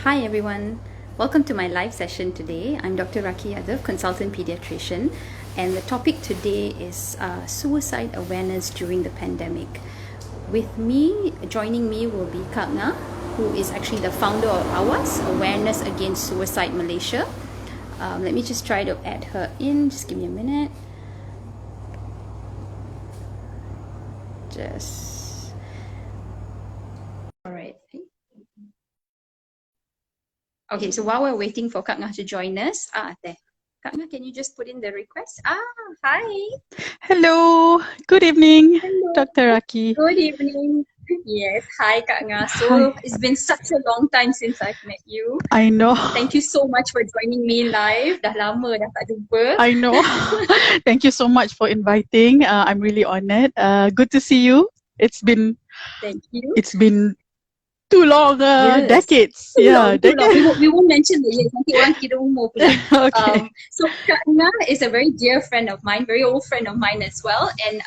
Hi everyone, welcome to my live session today. I'm Dr. RakheeYadav, consultant pediatrician, and the topic today is suicide awareness during the pandemic. With me, joining me will be Kak Ngah, who is actually the founder of AWAS, Awareness Against Suicide Malaysia. Let me just try to add her in, just give me a minute. Alright. Okay, so while we're waiting for Kak Ngah to join us, there. Kak Ngah, can you just put in the request? Hi. Hello, good evening, Hello. Dr. Rakhi. Good evening. Yes, hi Kak Ngah. Hi, So it's been such a long time since I've met you. I know, Thank you so much for joining me live. Dah lama dah tak jumpa. I know. Thank you so much for inviting. I'm really honored. Good to see you. It's been Thank you. it's been too long, Yes. decades. Too Yeah, long, too long. decades. We won't mention the years. Nanti orang kira umur pula. Okay, So Kak Ngah is a very dear friend of mine, very old friend of mine as well. And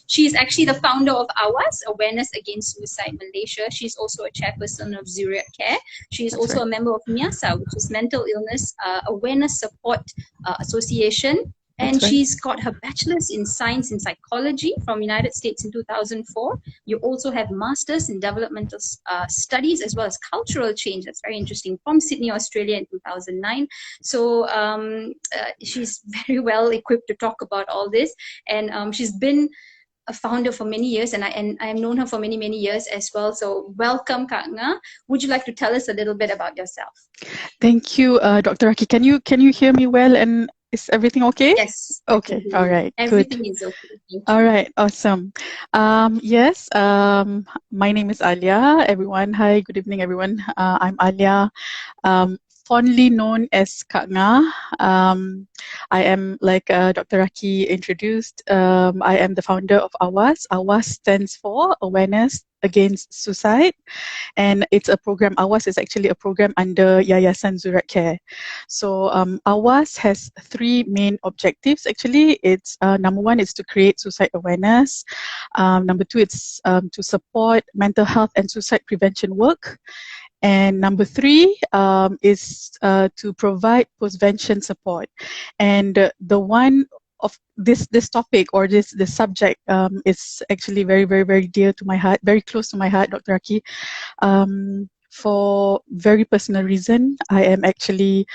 she's actually the founder of AWAS, Awareness Against Suicide Malaysia. She's also a chairperson of Zuriatcare. She's that's also right. a member of MIASA, which is Mental Illness Awareness Support Association. And That's right. she's got her bachelor's in science in psychology from United States in 2004. You also have masters in developmental studies as well as cultural change. That's very interesting, from Sydney, Australia in 2009. So she's very well equipped to talk about all this. And she's been a founder for many years, and I've known her for many years as well. So welcome, Kak Ngah. Would you like to tell us a little bit about yourself? Thank you, Dr. Rakhi. Can you hear me well? And is everything okay? Yes, I can Okay. hear All you. right. Good. Everything is okay. Thank All you. right, awesome. Yes, my name is Alia. Everyone, hi, good evening, everyone. I'm Alia, fondly known as Kak Ngah. I am, like Dr. Rakhi introduced, I am the founder of AWAS. AWAS stands for Awareness Against Suicide, and it's a program. AWAS is actually a program under Yayasan Zuriatcare. So AWAS has three main objectives. Actually, it's number one is to create suicide awareness. Number two, it's to support mental health and suicide prevention work. And number three is to provide postvention support. And the one of this topic or this subject is actually very dear to my heart, very close to my heart, Dr. Rakhi. For very personal reason, I am actually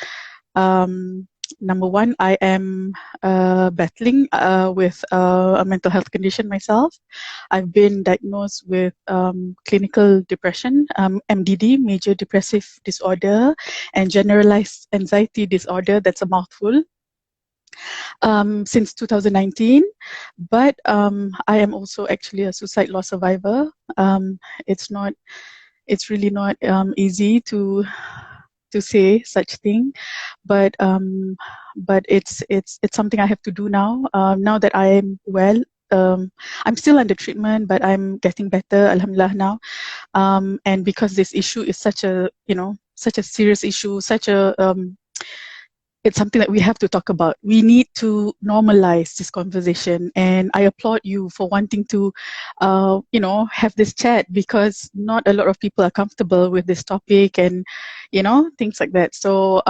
number one, I am battling with a mental health condition myself. I've been diagnosed with clinical depression, MDD, major depressive disorder, and generalized anxiety disorder. That's a mouthful. Since 2019, but I am also actually a suicide loss survivor. It's really not easy to say such thing, but it's something I have to do now. Now that I am well, I'm still under treatment, but I'm getting better, alhamdulillah now. And because this issue is such a serious issue, it's something that we have to talk about. We need to normalize this conversation, and I applaud you for wanting to, have this chat, because not a lot of people are comfortable with this topic, and things like that. So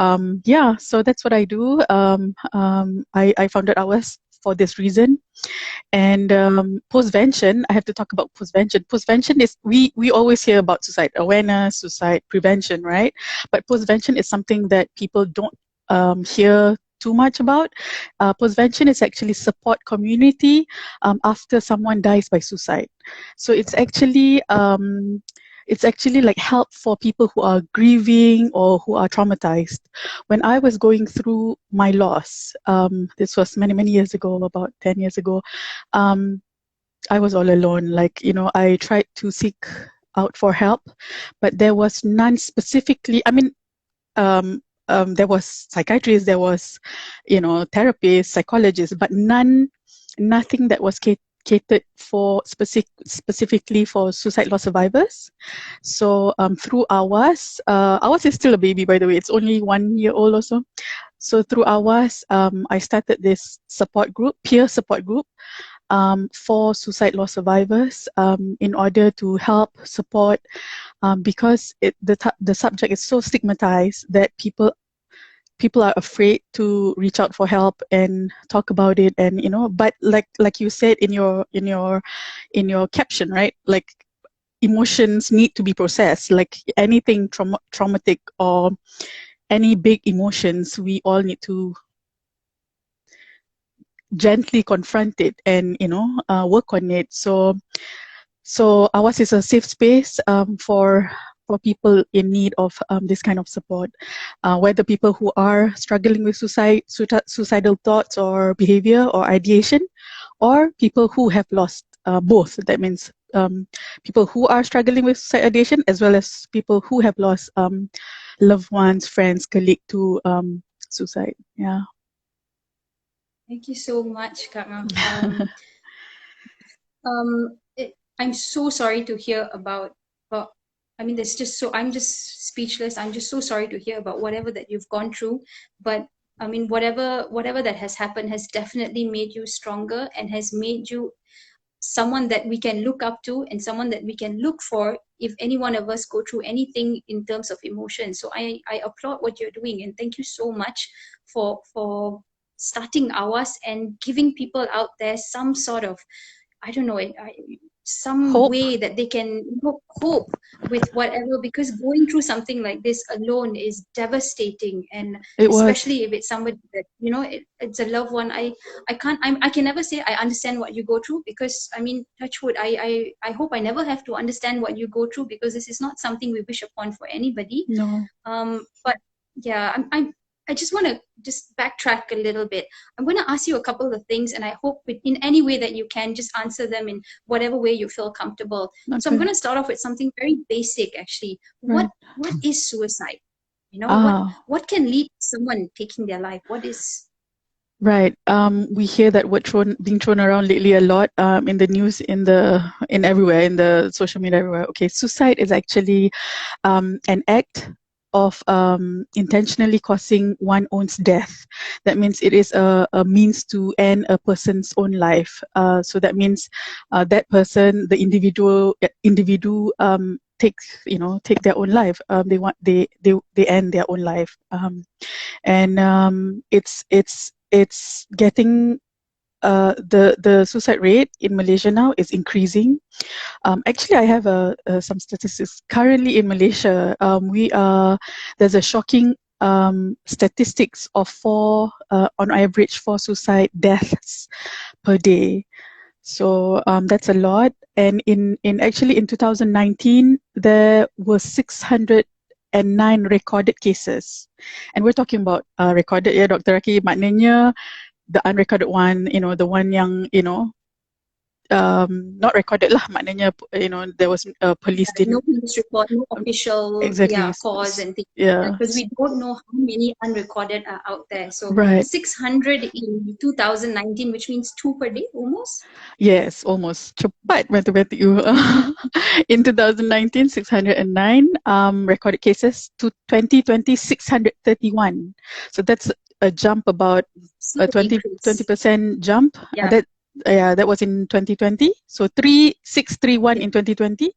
so that's what I do. I founded AWAS for this reason. And postvention, I have to talk about postvention. Postvention is, we always hear about suicide awareness, suicide prevention, right? But postvention is something that people don't hear too much about. Postvention is actually support community after someone dies by suicide. So it's actually like help for people who are grieving or who are traumatized. When I was going through my loss, this was many years ago, about 10 years ago, I was all alone. I tried to seek out for help, but there was none specifically. I mean, there was psychiatrists, there was, therapists, psychologists, but nothing that was catered for specifically for suicide loss survivors. So through AWAS, AWAS is still a baby, by the way. It's only 1 year old or so. So through AWAS, I started this support group, peer support group, for suicide loss survivors, in order to help support because the subject is so stigmatized that people are afraid to reach out for help and talk about it. And but like you said in your caption, right? Like, emotions need to be processed. Like anything traumatic or any big emotions, we all need to gently confront it and work on it. So AWAS is a safe space for people in need of this kind of support, whether people who are struggling with suicidal thoughts or behavior or ideation, or people who have lost both. That means people who are struggling with suicide ideation, as well as people who have lost loved ones, friends, colleagues to suicide. Yeah. Thank you so much, Kak Ngah. I'm so sorry to hear about. I mean, there's just so I'm just speechless. I'm just so sorry to hear about whatever that you've gone through. But I mean, whatever that has happened has definitely made you stronger and has made you someone that we can look up to and someone that we can look for if any one of us go through anything in terms of emotion. So I applaud what you're doing, and thank you so much for starting AWAS and giving people out there some sort of, I don't know, some Hope. way that they can cope with whatever, because going through something like this alone is devastating, and especially if it's somebody that it's a loved one. I can never say I understand what you go through, because I mean, touch wood, I hope I never have to understand what you go through, because this is not something we wish upon for anybody. No. But yeah, I just want to just backtrack a little bit. I'm going to ask you a couple of things, and I hope in any way that you can just answer them in whatever way you feel comfortable. Okay. So I'm going to start off with something very basic, actually. Right. What is suicide? What can lead to someone taking their life? What is... Right. We hear that word being thrown around lately a lot in the news, in everywhere, in the social media everywhere. Okay, suicide is actually an act of intentionally causing one's own death. That means it is a means to end a person's own life. So that means that person, the individual take their own life. They end their own life, and it's getting the suicide rate in Malaysia now is increasing. Actually, I have some statistics. Currently in Malaysia, there's a shocking statistics of on average 4 suicide deaths per day. So that's a lot. And actually in 2019, there were 609 recorded cases. And we're talking about recorded, yeah, Dr. Rakhi, maknanya the unrecorded one, the one yang, not recorded lah, maknanya, there was a police no police report, no official cause and things like that, because we don't know how many unrecorded are out there. So 600 in 2019, which means 2 per day almost. Yes, almost. Cepat matematik you. In 2019, 609 recorded cases. To 2020, 631. So that's a jump, about a 20% jump. That was in 2020. So 3631 in 2020.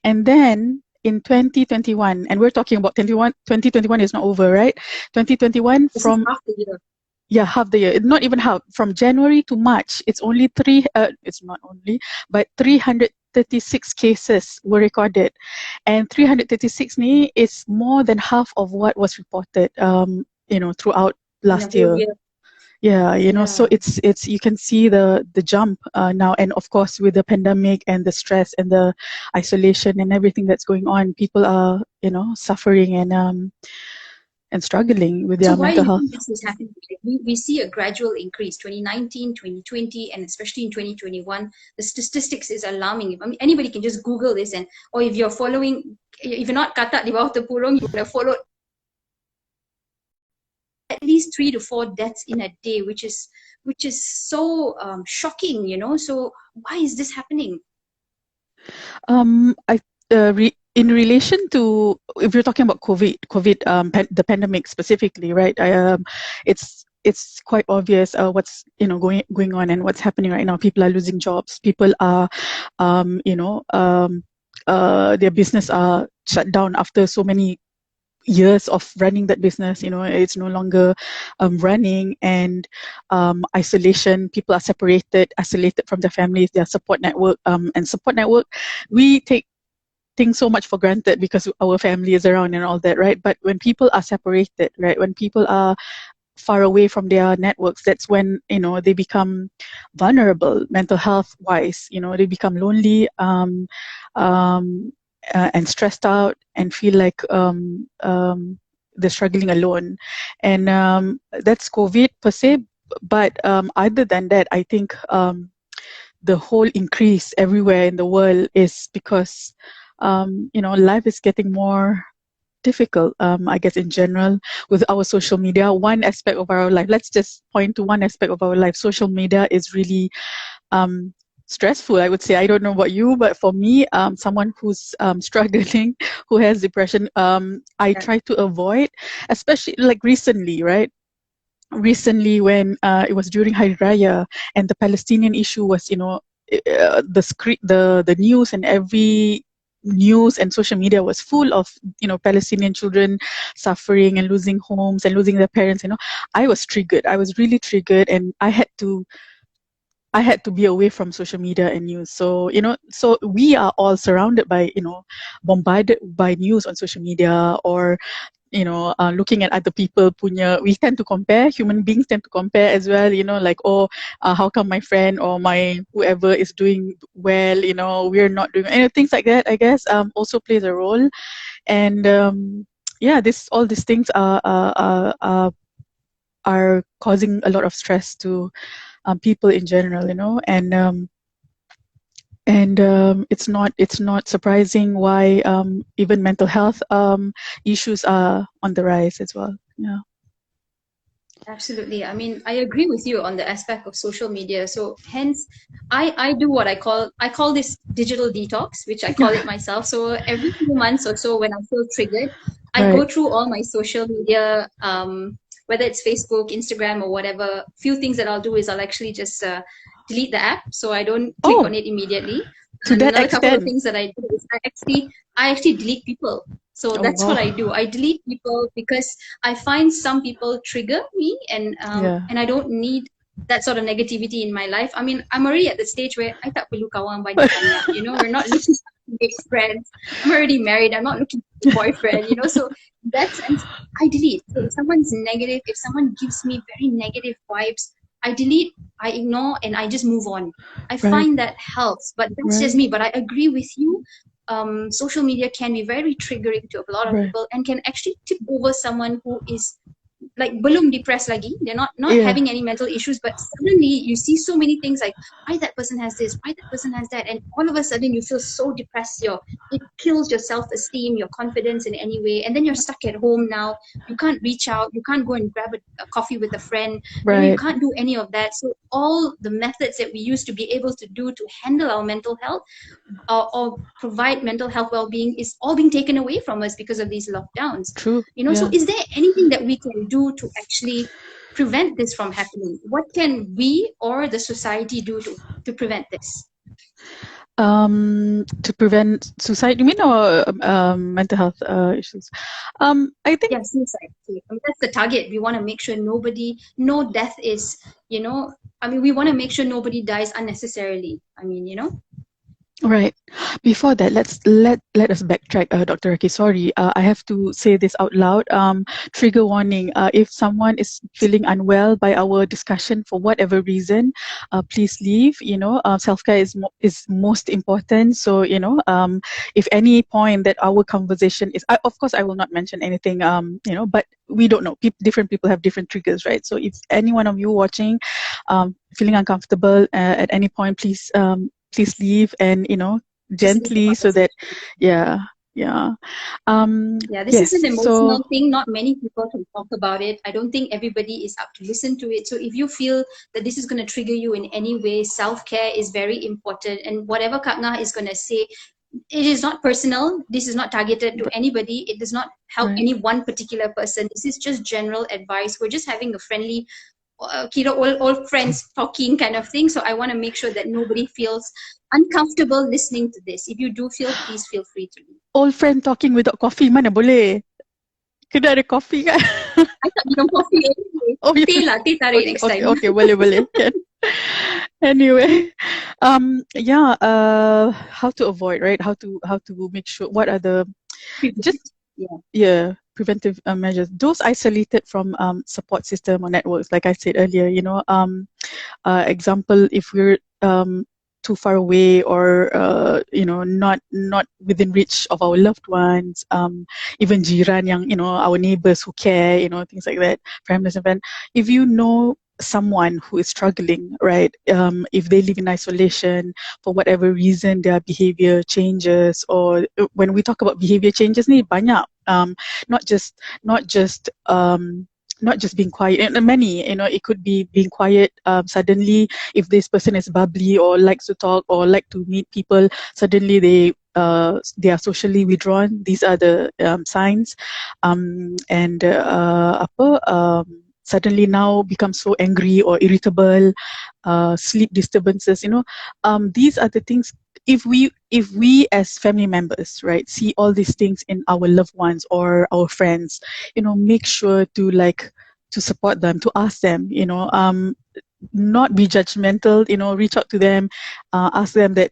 And then in 2021, and we're talking about 2021 is not over, right? 2021 from half the year. Yeah, half the year. Not even half. From January to March, it's only it's not only, but 336 cases were recorded. And 336 ni is more than half of what was reported, throughout last year. Yeah, so it's you can see the jump now. And of course, with the pandemic and the stress and the isolation and everything that's going on, people are, suffering and struggling with their mental health. So why do you think this is happening? We see a gradual increase, 2019, 2020, and especially in 2021. The statistics is alarming. I mean, anybody can just Google this, or if you're following, if you're not katak di bawah tepurung, you would have followed at least 3 to 4 deaths in a day, which is so shocking, So why is this happening? In relation to, if you're talking about COVID, the pandemic specifically, right? It's quite obvious what's going on and what's happening right now. People are losing jobs. People are their business are shut down after so many years of running that business. It's no longer running, and isolation. People are isolated from their families, their support network, and support network. We take things so much for granted because our family is around and all that, right? But when people are separated, right, when people are far away from their networks, that's when they become vulnerable mental health wise. They become lonely, and stressed out, and feel like they're struggling alone. And that's COVID per se. But other than that, I think the whole increase everywhere in the world is because life is getting more difficult, I guess, in general, with our social media. One aspect of our life, let's just point to one aspect of our life. Social media is really stressful, I would say. I don't know about you, but for me, someone who's struggling, who has depression, I try to avoid, especially like recently, right? Recently, when it was during Hari Raya, and the Palestinian issue was, the news, and every news and social media was full of Palestinian children suffering and losing homes and losing their parents. I was triggered. I was really triggered, and I had to be away from social media and news. So so we are all surrounded by, bombarded by news on social media, or looking at other people punya. We tend to compare. Human beings tend to compare as well. Like, oh, how come my friend or my whoever is doing well? We're not doing. Things like that, I guess, also plays a role. And yeah, all these things are causing a lot of stress to people in general. And it's not surprising why even mental health issues are on the rise as well. Yeah. Absolutely. I mean, I agree with you on the aspect of social media. So hence, I do what I call this digital detox, which I call it myself. So every few months or so, when I feel triggered, I go Right. through all my social media, whether it's Facebook, Instagram, or whatever. Few things that I'll do is I'll actually just delete the app, so I don't click Oh, on it immediately. to And that another couple of extent. things that I do is I actually delete people. So Oh, that's what wow. I do. I delete people because I find some people trigger me, Yeah. and I don't need that sort of negativity in my life. I mean, I'm already at the stage where I tak perlu kawan banyak-banyak. We're not looking to make friends. I'm already married. I'm not looking for a boyfriend. So in that sense, I delete. So if someone's negative, if someone gives me very negative vibes, I delete, I ignore, and I just move on. I Right. find that helps, but that's just Right. me. But I agree with you. Social media can be very triggering to a lot of Right. people and can actually tip over someone who is like belum depressed lagi. They're not Yeah. having any mental issues, but suddenly you see so many things like why that person has this, why that person has that, and all of a sudden you feel so depressed. It kills your self-esteem, your confidence in any way, and then you're stuck at home now. You can't reach out, you can't go and grab a coffee with a friend. You Right. can't do any of that. So all the methods that we used to be able to do to handle our mental health or provide mental health well-being is all being taken away from us because of these lockdowns. True. So Yeah. is there anything that we can do to actually prevent this from happening? What can we or the society do to prevent this? To prevent suicide, you mean, or mental health issues? I think. Yeah, suicide. That's the target. We want to make sure no death is, we want to make sure nobody dies unnecessarily. Right. Before that, let us backtrack, Dr. Rakhi. Sorry, I have to say this out loud. Trigger warning. If someone is feeling unwell by our discussion for whatever reason, please leave. Self-care is most important. So, if any point that our conversation is, of course, I will not mention anything. But we don't know. Different people have different triggers, right? So, if any one of you watching, feeling uncomfortable at any point, please leave, and Just leave the gently, so that conversation. yeah. Yeah, this is Yes, an so emotional thing. Not many people can talk about it. I don't think everybody is up to listen to it. So if you feel that this is going to trigger you in any way, self-care is very important. And whatever Kak Ngah is going to say, it is not personal. This is not targeted to anybody. It does not help right. any one particular person. This is just general advice. We're just having a friendly kira old friends talking kind of thing. So I want to make sure that nobody feels uncomfortable listening to this. If you do feel, please feel free to leave. Old friend talking without coffee, mana boleh? Kena ada coffee kan? I thought minum coffee anyway. Oh, you Teh tarik okay, next okay, time. okay, boleh. Can. Anyway, how to avoid, right? How to make sure, what are the just preventive measures. Those isolated from support system or networks, like I said earlier, example, if we're too far away or not within reach of our loved ones, even jiran yang, our neighbors who care, things like that, families and friends. If you know someone who is struggling, right, if they live in isolation for whatever reason, their behavior changes, or when we talk about behavior changes ni banyak, not just being quiet, and many, it could be being quiet suddenly. If this person is bubbly or likes to talk or like to meet people, suddenly they are socially withdrawn. These are the signs. Suddenly now become so angry or irritable, sleep disturbances, these are the things. If we as family members, right, see all these things in our loved ones or our friends, make sure to support them, to ask them, not be judgmental, reach out to them, ask them that,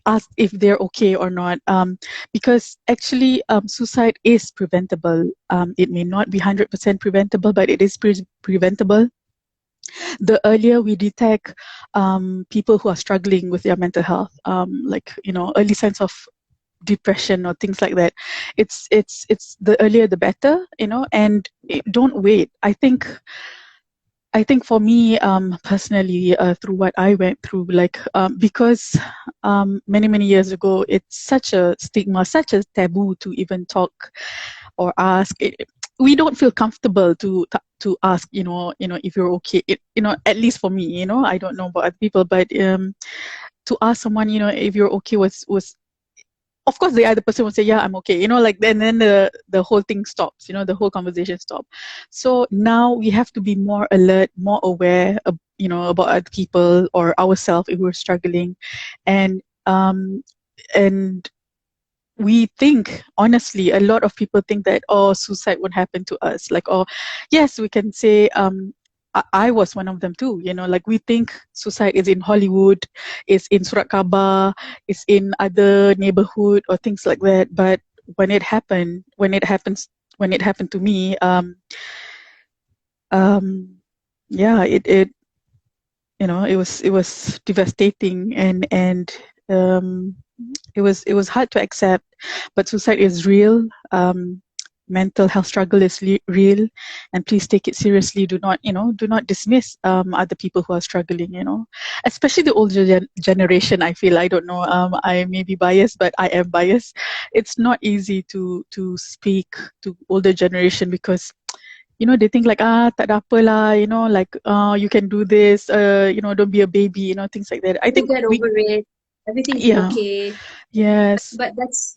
ask if they're okay or not, because actually suicide is preventable. It may not be 100% preventable, but it is preventable. The earlier we detect people who are struggling with their mental health, early signs of depression or things like that, it's the earlier the better, and don't wait. I think for me, personally, through what I went through, because many years ago, it's such a stigma, such a taboo to even talk or ask. We don't feel comfortable to ask, if you're okay. At least for me, I don't know about other people, but to ask someone, if you're okay, was of course the other person will say, yeah, I'm okay, then the whole thing stops, the whole conversation stops. So now we have to be more alert, more aware of, about other people or ourselves if we're struggling. And we think, honestly, a lot of people think that, suicide won't happen to us. Yes, we can say, I was one of them too, we think suicide is in Hollywood, is in Surat Khabar, is in other neighborhood or things like that. But when it happened to me, it was devastating, and it was hard to accept. But suicide is real. Mental health struggle is real, and please take it seriously. Do not dismiss other people who are struggling, especially the older generation. I feel, I don't know, I may be biased, but I am biased. It's not easy to speak to older generation, because they think tak ada apa lah, you can do this, don't be a baby, things like that. I think get over it. Everything's okay. Yes. But that's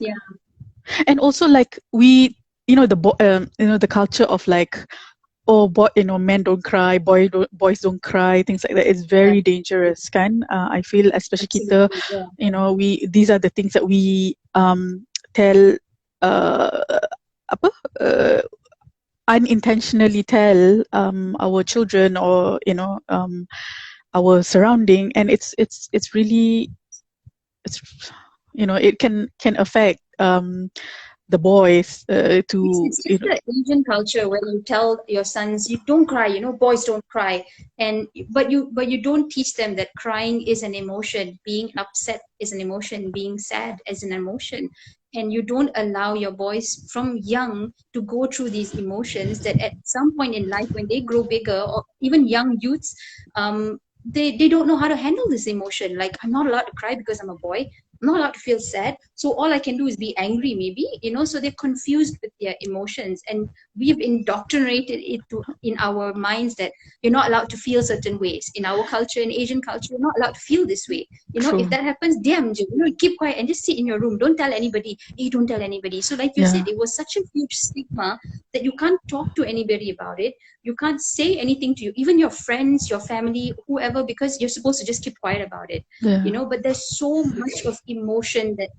And also we, the culture of men don't cry, boys don't cry, things like that. It's very dangerous, kan? I feel, especially kita, these are the things that we tell, unintentionally tell our children, or our surrounding, and it's really, it can affect the boys it's just the Asian culture where you tell your sons, you don't cry, boys don't cry, but you don't teach them that crying is an emotion, being upset is an emotion, being sad is an emotion. And you don't allow your boys from young to go through these emotions, that at some point in life, when they grow bigger, or even young youths, they don't know how to handle this emotion. Like, I'm not allowed to cry because I'm a boy. I'm not allowed to feel sad. So all I can do is be angry, maybe, so they're confused with their emotions. And we've indoctrinated it in our minds that you're not allowed to feel certain ways. In our culture, in Asian culture, you're not allowed to feel this way. True. If that happens, damn, keep quiet and just sit in your room. Don't tell anybody. Hey, don't tell anybody. So like you said, it was such a huge stigma that you can't talk to anybody about it. You can't say anything to you, even your friends, your family, whoever, because you're supposed to just keep quiet about it. Yeah. You know, but there's so much of emotion that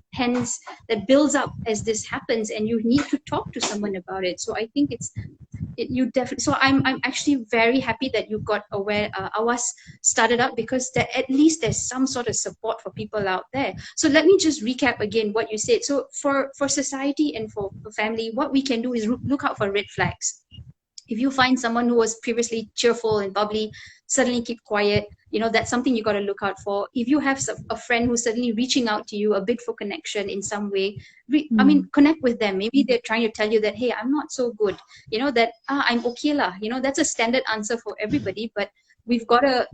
builds up as this happens, and you need to talk to someone about it. So I think you definitely. So I'm actually very happy that you got aware. AWAS started up, because at least there's some sort of support for people out there. So let me just recap again what you said. So for society and for family, what we can do is look out for red flags. If you find someone who was previously cheerful and bubbly, suddenly keep quiet, you know, that's something you got to look out for. If you have a friend who's suddenly reaching out to you a bit for connection in some way, I mean, connect with them. Maybe they're trying to tell you that, hey, I'm not so good, you know, that I'm okay lah. You know, that's a standard answer for everybody, but we've got to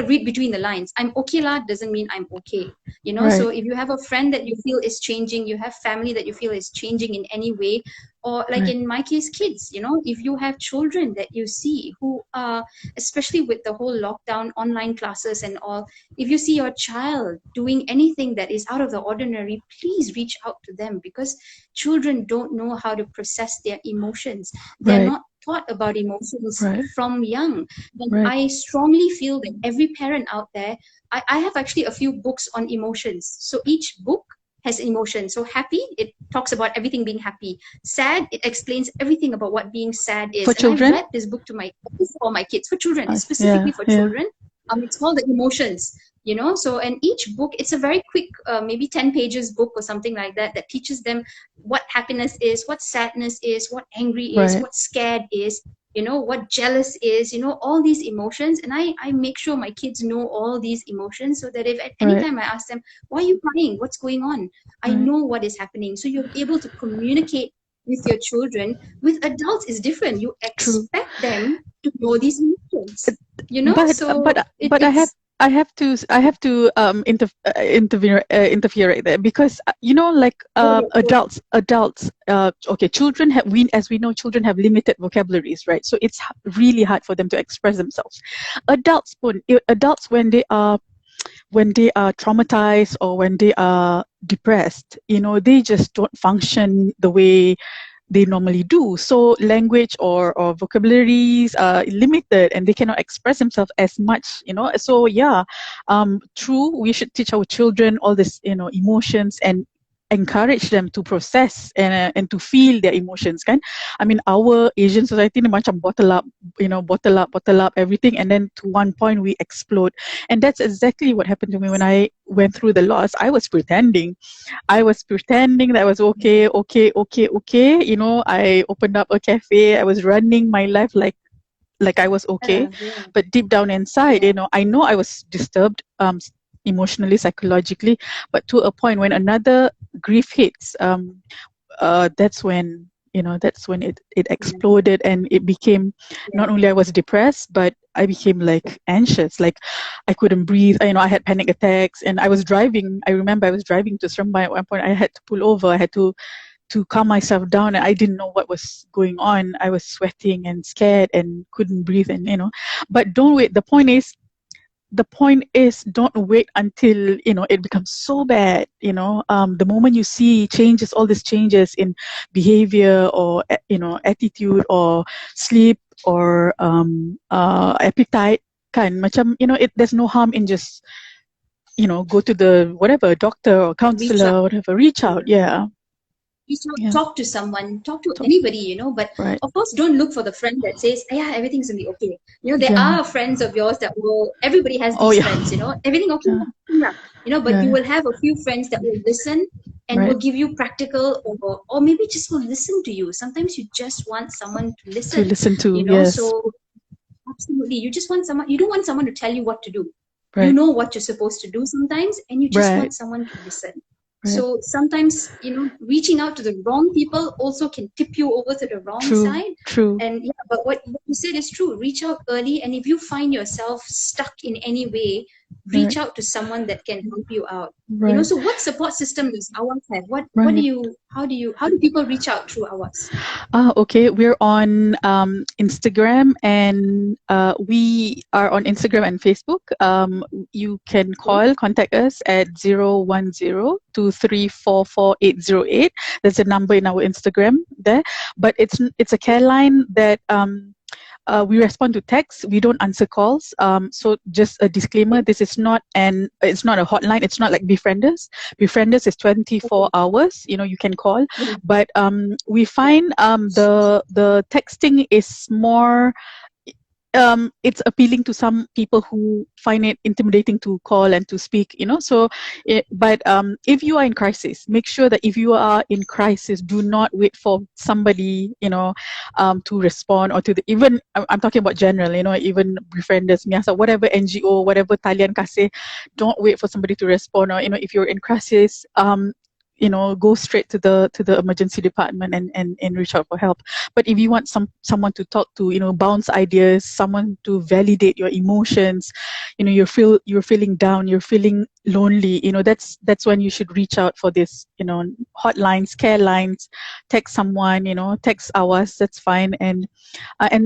read between the lines. I'm okay lah doesn't mean I'm okay, you know. Right. So if you have a friend that you feel is changing, you have family that you feel is changing in any way, or like in my case, kids, you know, if you have children that you see who are, especially with the whole lockdown, online classes and all, if you see your child doing anything that is out of the ordinary, please reach out to them, because children don't know how to process their emotions. They're not taught about emotions from young. And I strongly feel that every parent out there, I have actually a few books on emotions. So each book has emotion. So happy, it talks about everything being happy. Sad, it explains everything about what being sad is. For children? I read this book to for my kids, for children, specifically for children. It's called The Emotions, you know. So, and each book, it's a very quick, maybe 10 pages book or something like that, that teaches them what happiness is, what sadness is, what angry is, what scared is, you know, what jealous is, you know, all these emotions. And I make sure my kids know all these emotions, so that if at any time I ask them, why are you crying? What's going on? I know what is happening. So you're able to communicate with your children. With adults is different. You expect them to know these emotions, you know. I have to interfere right there, because you know, like adults okay, children as we know, children have limited vocabularies, right? So it's really hard for them to express themselves. Adults when they are traumatized or when they are depressed, you know, they just don't function the way they normally do. So language or vocabularies are limited, and they cannot express themselves as much, you know. So true, we should teach our children all this, you know, emotions, and encourage them to process and to feel their emotions, kan? I mean, our Asian society ni macam bottle up everything, and then to one point we explode. And that's exactly what happened to me when I went through the loss. I was pretending that I was okay. You know, I opened up a cafe. I was running my life like I was okay. But deep down inside, you know I was disturbed, emotionally, psychologically. But to a point, when another grief hits, that's when it exploded, and it became, not only I was depressed, but I became like anxious, like I couldn't breathe. You know, I had panic attacks, and I was driving. I remember I was driving to Seremban at one point. I had to pull over. I had to calm myself down, and I didn't know what was going on. I was sweating and scared and couldn't breathe, and you know. But don't wait. The point is, don't wait until, you know, it becomes so bad. You know, the moment you see changes, all these changes in behavior, or you know, attitude, or sleep, or appetite, kan macam, you know, there's no harm in just, you know, go to the whatever doctor or counselor, whatever, reach out. Talk to someone, talk to anybody, you know. But of course, don't look for the friend that says, yeah, everything's gonna be okay. You know, there are friends of yours that everybody has these friends, you know, everything okay, you know. But you will have a few friends that will listen and will give you practical, or maybe just will listen to you. Sometimes you just want someone to listen to, you know. So absolutely, you just want someone. You don't want someone to tell you what to do. You know what you're supposed to do sometimes, and you just want someone to listen. So sometimes, you know, reaching out to the wrong people also can tip you over to the wrong side. And but what you said is true. Reach out early, and if you find yourself stuck in any way, reach out to someone that can help you out. You know, so what support system does AWAS have? How do people reach out through AWAS? Okay, we're on Instagram, and we are on Instagram and Facebook. You can contact us at 010-2344-808. There's a number in our Instagram there, but it's a care line that we respond to texts. We don't answer calls. So just a disclaimer: this is not it's not a hotline. It's not like Befrienders. Befrienders is 24 hours. You know, you can call, but we find the texting is more. It's appealing to some people who find it intimidating to call and to speak, you know. So, but if you are in crisis, make sure that if you are in crisis, do not wait for somebody, you know, to respond, or to the, even, I'm talking about general, you know, even Befrienders, MIASA, whatever NGO, whatever talian kasih, don't wait for somebody to respond. Or, you know, if you're in crisis, you know, go straight to the emergency department and reach out for help. But if you want someone to talk to, you know, bounce ideas, someone to validate your emotions, you know, you're feeling down, you're feeling lonely, you know, that's when you should reach out for this, you know, hotlines, care lines, text someone, you know, text AWAS, that's fine. And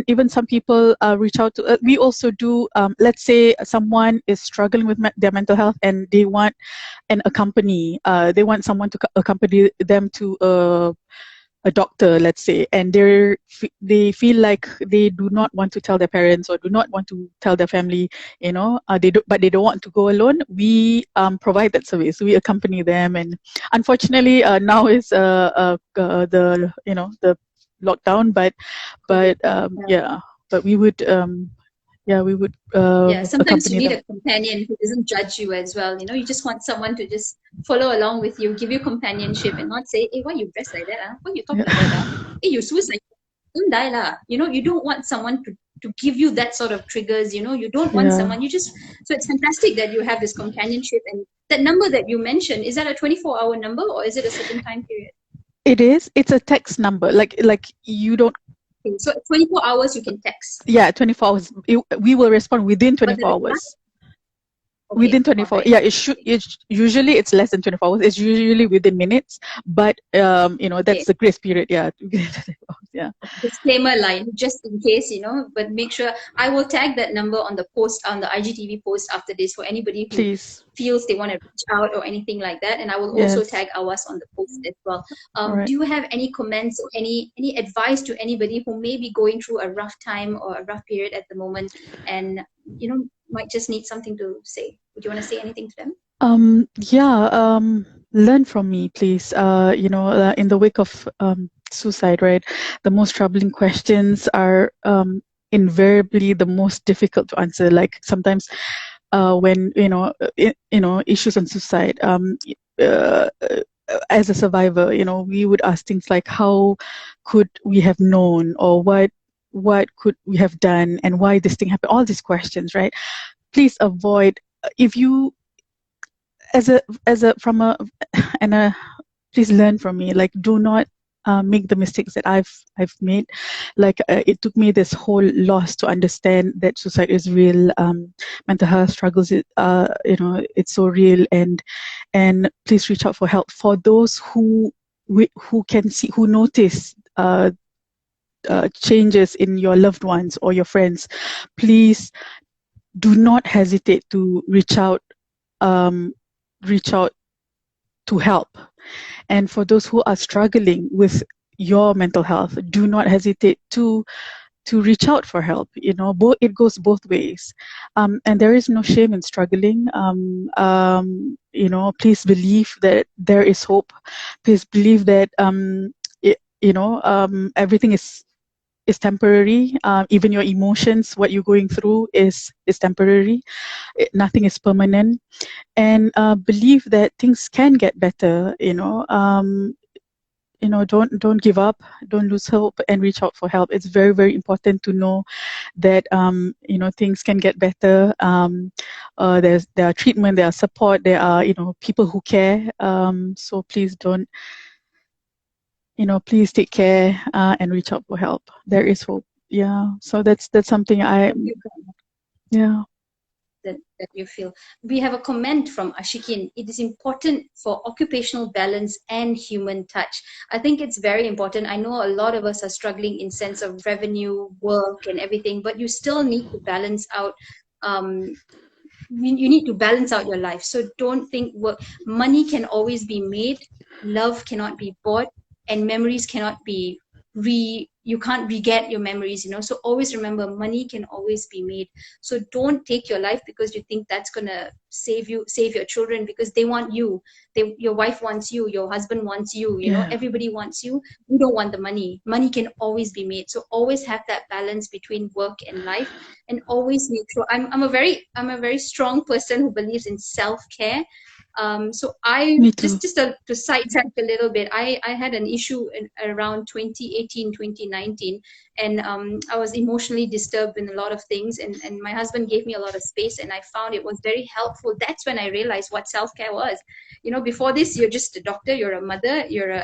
even some people reach out to, we also do, let's say someone is struggling with their mental health and they want they want someone to accompany them to a doctor, let's say, and they feel like they do not want to tell their parents or do not want to tell their family, you know, but they don't want to go alone. We provide that service. We accompany them, and unfortunately, now is the, you know, the lockdown, but yeah, but we would we would sometimes you accompany need them. a companion who doesn't judge you as well. You know, you just want someone to just follow along with you, give you companionship, and not say, "Hey, why you dress like that? Why you talk like that? Hey, you suicide? Don't die lah." You know, you don't want someone to give you that sort of triggers. You know, you don't want someone. So it's fantastic that you have this companionship. And that number that you mentioned, is that a 24-hour number or is it a certain time period? It is. It's a text number. Like you don't. So 24 hours you can text. Yeah, 24 hours. We will respond within 24 hours. Okay, within 24, right. Yeah, usually it's less than 24 hours. It's usually within minutes, but you know, that's the grace period. Yeah. Yeah. Disclaimer line, just in case, you know, but make sure I will tag that number on the post, on the IGTV post after this, for anybody who feels they want to reach out or anything like that. And I will also tag AWAS on the post as well. Do you have any comments or any advice to anybody who may be going through a rough time or a rough period at the moment, and, you know, might just need something to say? Would you want to say anything to them? Learn from me, please. You know, in the wake of suicide, right, the most troubling questions are invariably the most difficult to answer. Like sometimes when, you know, issues on suicide, as a survivor, you know, we would ask things like, how could we have known, or what could we have done, and why this thing happened? All these questions, right? Please avoid, if you, please learn from me. Like, do not make the mistakes that I've made. Like, it took me this whole loss to understand that suicide is real. Mental health struggles, you know, it's so real. And please reach out for help. For those who can see, who notice changes in your loved ones or your friends, please do not hesitate to reach out to help. And for those who are struggling with your mental health, do not hesitate to reach out for help. You know, it goes both ways. And there is no shame in struggling. You know, please believe that there is hope. Please believe that you know, everything is temporary. Even your emotions, what you're going through is temporary. Nothing is permanent. And believe that things can get better. You know, don't give up, don't lose hope, and reach out for help. It's very, very important to know that you know, things can get better. There are treatment, there are support, there are, you know, people who care. So please don't, you know, please take care and reach out for help. There is hope. Yeah. So that's something that you feel. We have a comment from Ashikin. It is important for occupational balance and human touch. I think it's very important. I know a lot of us are struggling in sense of revenue, work, and everything, but you still need to balance out. You need to balance out your life. So don't think money can always be made, love cannot be bought, and memories cannot be you can't re-get your memories, you know. So always remember, money can always be made. So don't take your life because you think that's gonna save your children, because they want you. Your wife wants you, your husband wants you, you know, Yeah. everybody wants you. You don't want the money. Money can always be made. So always have that balance between work and life, and always make sure. I'm a very strong person who believes in self-care. So I Me too. just to sidetrack a little bit, I had an issue around 2018, 2019, and I was emotionally disturbed in a lot of things, and my husband gave me a lot of space, and I found it was very helpful. That's when I realized what self-care was. You know, before this, you're just a doctor, you're a mother, you're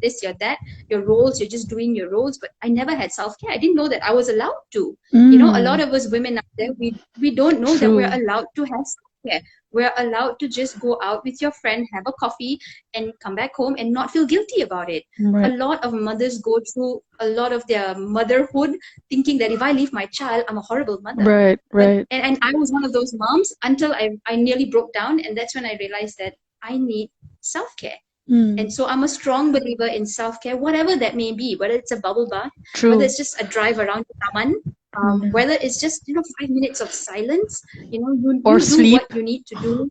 this, you're that, your roles, you're just doing your roles. But I never had self-care. I didn't know that I was allowed to. You know, a lot of us women out there, we don't know that we're True. allowed to have self-care. We're allowed to just go out with your friend, have a coffee, and come back home and not feel guilty about it. A Right. lot of mothers go through a lot of their motherhood thinking that if I leave my child, I'm a horrible mother. Right. But Right. and I was one of those moms until I nearly broke down, and that's when I realized that I need self-care. And so I'm a strong believer in self-care, whatever that may be, whether it's a bubble bath, whether True. it's just a drive around the taman, Yeah. whether it's just 5 minutes of silence. You know, Or you do sleep. what you need to do,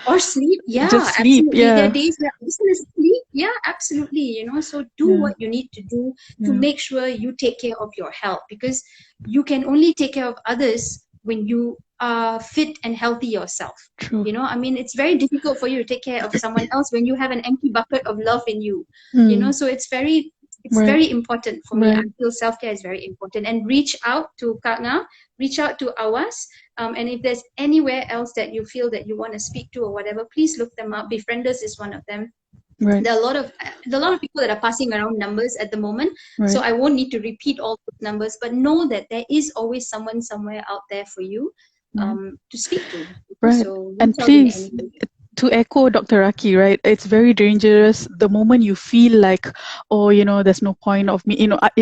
or sleep. Just Yeah, sleep. absolutely. There are Yeah. days where I'm just gonna sleep. Yeah, absolutely. You know, so do Yeah. what you need to do to Yeah. make sure you take care of your health, because you can only take care of others when you are fit and healthy yourself. True. You know, I mean, it's very difficult for you to take care of someone else when you have an empty bucket of love in you. You know, so it's Right. very important for me. I Right. feel self-care is very important. And reach out to Kak Ngah, reach out to AWAS. And if there's anywhere else that you feel that you want to speak to or whatever, please look them up. Befrienders is one of them. Right. There are a lot of people that are passing around numbers at the moment. Right. So I won't need to repeat all those numbers, but know that there is always someone somewhere out there for you to speak to. Right. So And reach out in please, any way. to echo Dr. Rakhi, right? It's very dangerous the moment you feel like, oh, there's no point of me,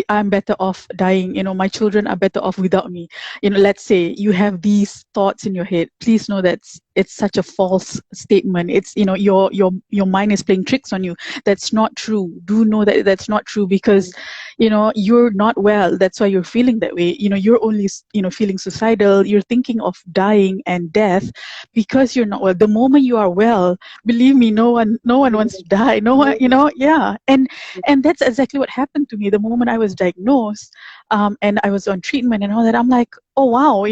I'm better off dying, my children are better off without me. Let's say you have these thoughts in your head. Please know that it's such a false statement. It's, your mind is playing tricks on you. That's not true. Do know that that's not true, because, you're not well. That's why you're feeling that way. You're only, feeling suicidal. You're thinking of dying and death because you're not well. The moment you are well, believe me, no one wants to die. No one, yeah. And that's exactly what happened to me. The moment I was diagnosed, and I was on treatment and all that, I'm like, oh wow,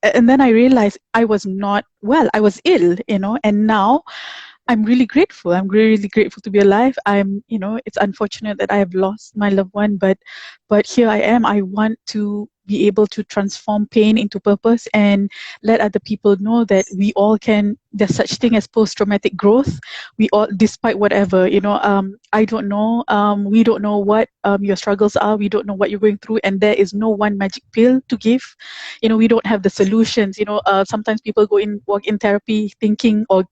and then I realized I was not well. I was ill, and now I'm really grateful. I'm really grateful to be alive. It's unfortunate that I have lost my loved one, but here I am. I want to be able to transform pain into purpose and let other people know that we all can. There's such thing as post-traumatic growth. We all, despite whatever, I don't know. We don't know what your struggles are. We don't know what you're going through, and there is no one magic pill to give. We don't have the solutions. Sometimes people walk in therapy thinking, or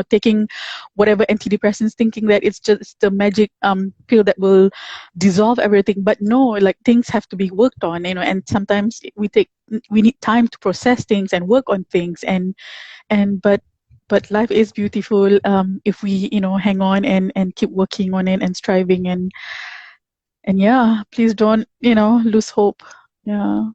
taking whatever antidepressants, thinking that it's just the magic pill that will dissolve everything. But no, like, things have to be worked on, and sometimes we need time to process things and work on things, but life is beautiful if we hang on and keep working on it and striving, and yeah, please don't lose hope. Yeah.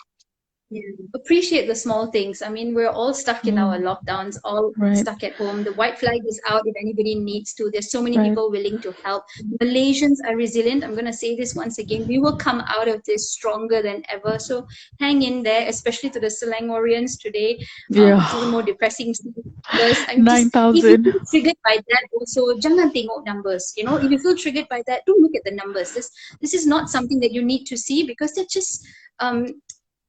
Yeah. Appreciate the small things. I mean, we're all stuck in our lockdowns, all Right. stuck at home. The white flag is out if anybody needs to. There's so many Right. people willing to help. Malaysians are resilient. I'm going to say this once again. We will come out of this stronger than ever. So hang in there, especially to the Selangorians today. It's even more depressing. I'm just, if you 9,000. feel triggered by that, also, jangan tengok numbers. If you feel triggered by that, don't look at the numbers. This is not something that you need to see, because they're just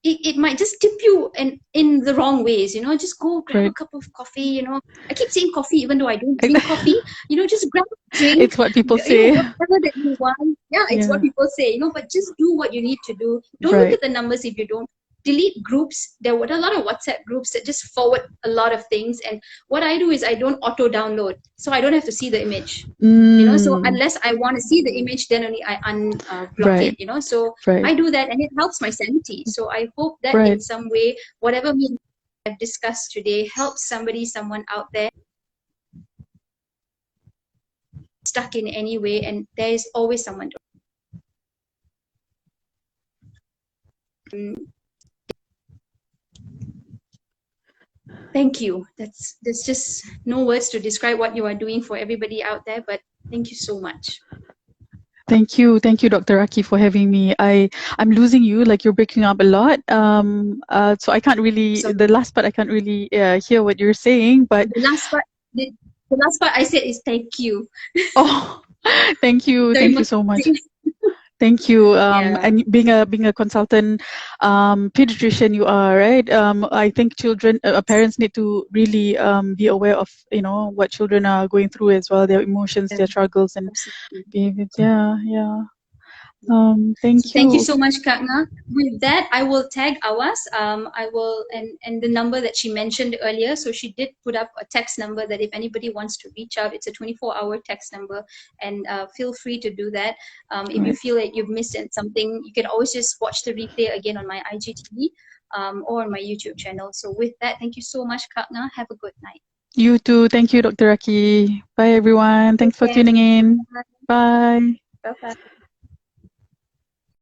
it might just tip you in the wrong ways. Just go grab a cup of coffee. I keep saying coffee even though I don't drink coffee. Just grab a drink. It's what people say. Whatever that you want. Yeah, it's what people say. But just do what you need to do. Don't look at the numbers if you don't. Delete groups. There were a lot of WhatsApp groups that just forward a lot of things, and what I do is I don't auto download, so I don't have to see the image. So unless I want to see the image, then only I unblock it. So I do that, and it helps my sanity. So I hope that in some way, whatever we have discussed today helps someone out there stuck in any way, and there is always someone to Thank you. There's just no words to describe what you are doing for everybody out there, but thank you so much. Thank you, Dr. Rakhi, for having me. I'm losing you, like you're breaking up a lot. So I can't really, So the last part I can't really hear what you're saying, but the last part I said is thank you. oh, thank you Terima so much. kasih. Thank you. Yeah. And being a consultant pediatrician, you are right. I think parents need to really be aware of what children are going through as well, their emotions, their struggles, and Absolutely. behaviors. Yeah. So Thank thank you you. so much, Kak Ngah. With that, I will tag AWAS. I will and the number that she mentioned earlier. So she did put up a text number that if anybody wants to reach out, it's a 24-hour text number, and feel free to do that. If you Right. feel like you've missed something, you can always just watch the replay again on my IGTV or on my YouTube channel. So with that, thank you so much, Kak Ngah. Have a good night. You too. Thank you, Dr. Rakhi. Bye, everyone. Thanks for Okay. tuning in. Bye. Bye-bye.